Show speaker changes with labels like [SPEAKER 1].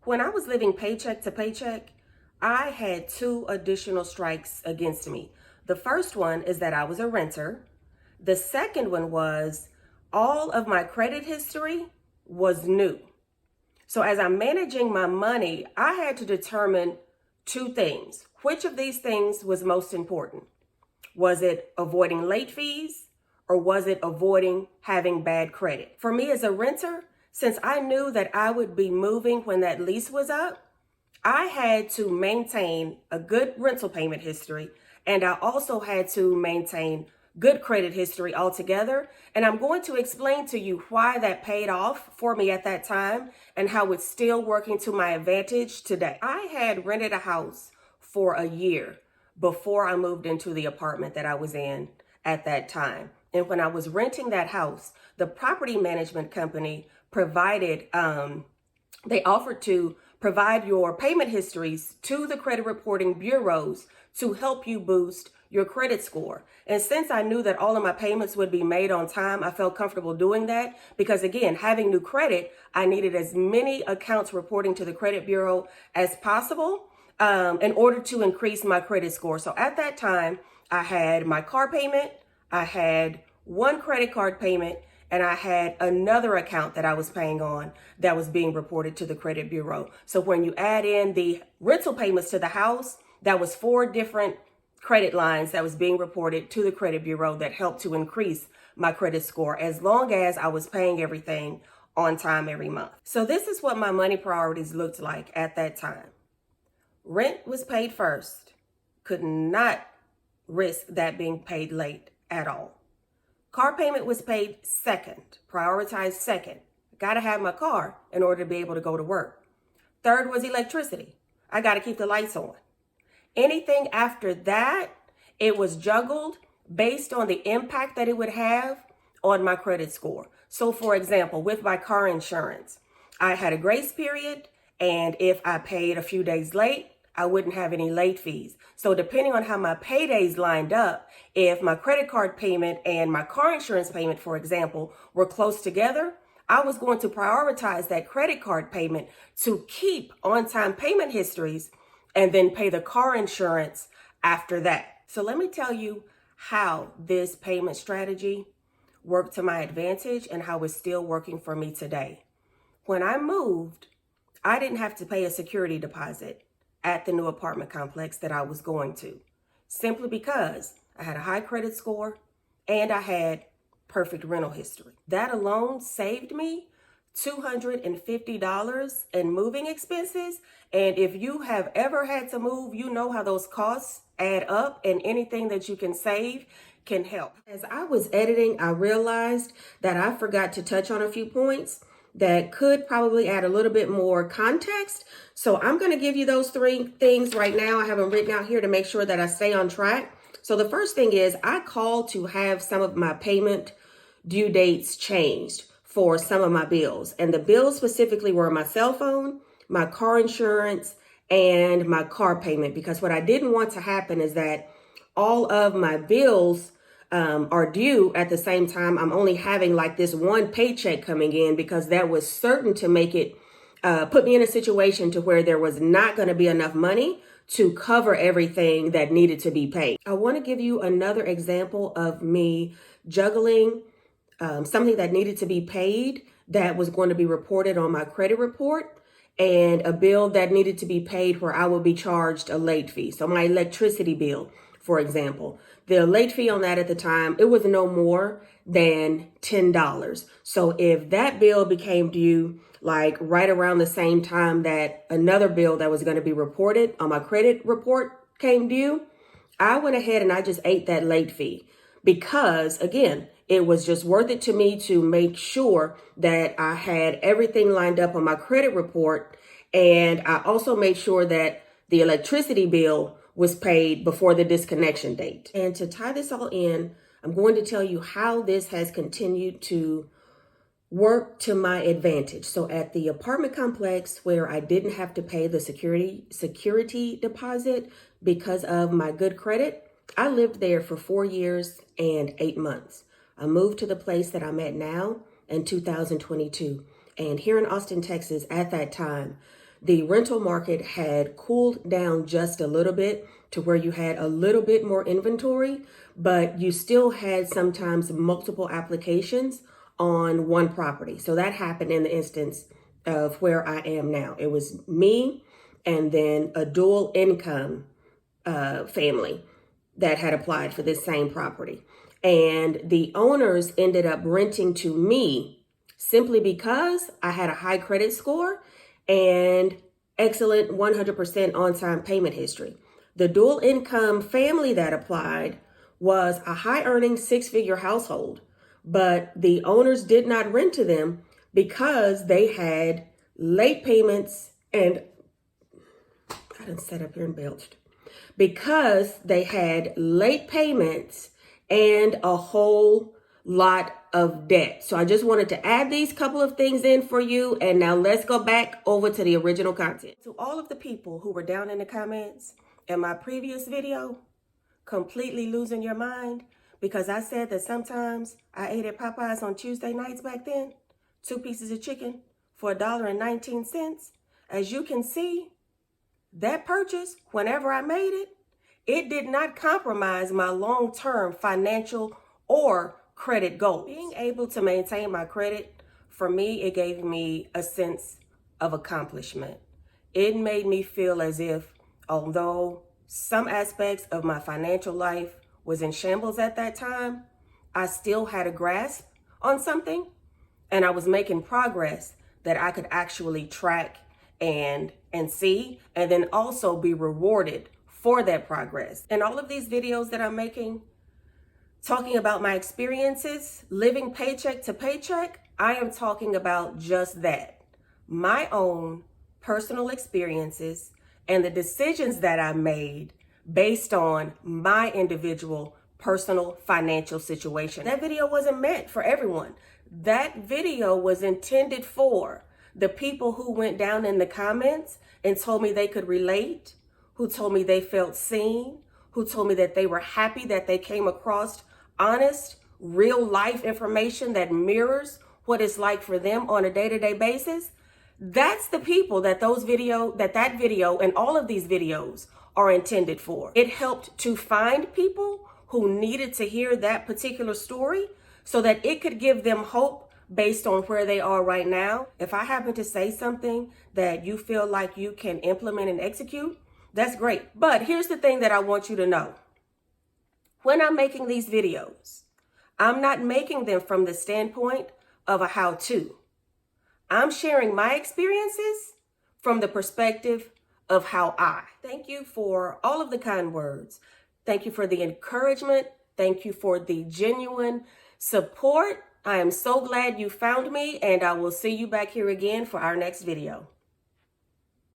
[SPEAKER 1] When I was living paycheck to paycheck, I had two additional strikes against me. The first one is that I was a renter. The second one was all of my credit history was new. So as I'm managing my money, I had to determine two things. Which of these things was most important? Was it avoiding late fees or was it avoiding having bad credit? For me as a renter, since I knew that I would be moving when that lease was up, I had to maintain a good rental payment history, and I also had to maintain good credit history altogether. And I'm going to explain to you why that paid off for me at that time and how it's still working to my advantage today. I had rented a house for a year before I moved into the apartment that I was in at that time. And when I was renting that house, the property management company provided, they offered to provide your payment histories to the credit reporting bureaus to help you boost your credit score. And since I knew that all of my payments would be made on time, I felt comfortable doing that because, again, having new credit, I needed as many accounts reporting to the credit bureau as possible in order to increase my credit score. So at that time, I had my car payment, I had one credit card payment, and I had another account that I was paying on that was being reported to the credit bureau. So when you add in the rental payments to the house, that was 4 different credit lines that was being reported to the credit bureau that helped to increase my credit score as long as I was paying everything on time every month. So this is what my money priorities looked like at that time. Rent was paid first. Could not risk that being paid late at all. Car payment was paid second, prioritized second. Got to have my car in order to be able to go to work. Third was electricity. I got to keep the lights on. Anything after that, it was juggled based on the impact that it would have on my credit score. So for example, with my car insurance, I had a grace period, and if I paid a few days late, I wouldn't have any late fees. So depending on how my paydays lined up, if my credit card payment and my car insurance payment, for example, were close together, I was going to prioritize that credit card payment to keep on-time payment histories and then pay the car insurance after that. So let me tell you how this payment strategy worked to my advantage and how it's still working for me today. When I moved, I didn't have to pay a security deposit at the new apartment complex that I was going to, simply because I had a high credit score and I had perfect rental history. That alone saved me $250 in moving expenses. And if you have ever had to move, you know how those costs add up, and anything that you can save can help. As I was editing, I realized that I forgot to touch on a few points that could probably add a little bit more context. So I'm going to give you those 3 things right now. I have them written out here to make sure that I stay on track. So the first thing is I called to have some of my payment due dates changed for some of my bills. And the bills specifically were my cell phone, my car insurance, and my car payment. Because what I didn't want to happen is that all of my bills are due at the same time. I'm only having like this one paycheck coming in, because that was certain to make it, put me in a situation to where there was not going to be enough money to cover everything that needed to be paid. I want to give you another example of me juggling something that needed to be paid that was going to be reported on my credit report, and a bill that needed to be paid where I would be charged a late fee. So my electricity bill, for example, the late fee on that at the time, it was no more than $10. So if that bill became due like right around the same time that another bill that was going to be reported on my credit report came due, I went ahead and I just ate that late fee, because again, it was just worth it to me to make sure that I had everything lined up on my credit report. And I also made sure that the electricity bill was paid before the disconnection date. And to tie this all in, I'm going to tell you how this has continued to work to my advantage. So at the apartment complex where I didn't have to pay the security deposit because of my good credit, I lived there for 4 years and 8 months. I moved to the place that I'm at now in 2022. And here in Austin, Texas, at that time, The rental market had cooled down just a little bit to where you had a little bit more inventory, but you still had sometimes multiple applications on one property. So that happened in the instance of where I am now. It was me and then a dual income family that had applied for this same property. And the owners ended up renting to me simply because I had a high credit score and excellent 100% on-time payment history. The dual income family that applied was a high earning 6-figure household, but the owners did not rent to them because they had late payments and I done sat up here and belched. Because they had late payments and a whole lot of debt. So I just wanted to add these couple of things in for you. And now let's go back over to the original content. To all of the people who were down in the comments in my previous video, completely losing your mind because I said that sometimes I ate at Popeyes on Tuesday nights back then, 2 pieces of chicken for $1.19. As you can see, that purchase, whenever I made it, it did not compromise my long-term financial or credit goals. Being able to maintain my credit, for me, it gave me a sense of accomplishment. It made me feel as if, although some aspects of my financial life was in shambles at that time, I still had a grasp on something and I was making progress that I could actually track and see, and then also be rewarded for that progress. And all of these videos that I'm making, talking about my experiences, living paycheck to paycheck, I am talking about just that. My own personal experiences and the decisions that I made based on my individual personal financial situation. That video wasn't meant for everyone. That video was intended for the people who went down in the comments and told me they could relate, who told me they felt seen, who told me that they were happy that they came across honest, real life information that mirrors what it's like for them on a day-to-day basis. That's the people that that video and all of these videos are intended for. It helped to find people who needed to hear that particular story so that it could give them hope based on where they are right now. If I happen to say something that you feel like you can implement and execute, that's great. But here's the thing that I want you to know. When I'm making these videos, I'm not making them from the standpoint of a how-to. I'm sharing my experiences from the perspective of how I. Thank you for all of the kind words. Thank you for the encouragement. Thank you for the genuine support. I am so glad you found me, and I will see you back here again for our next video.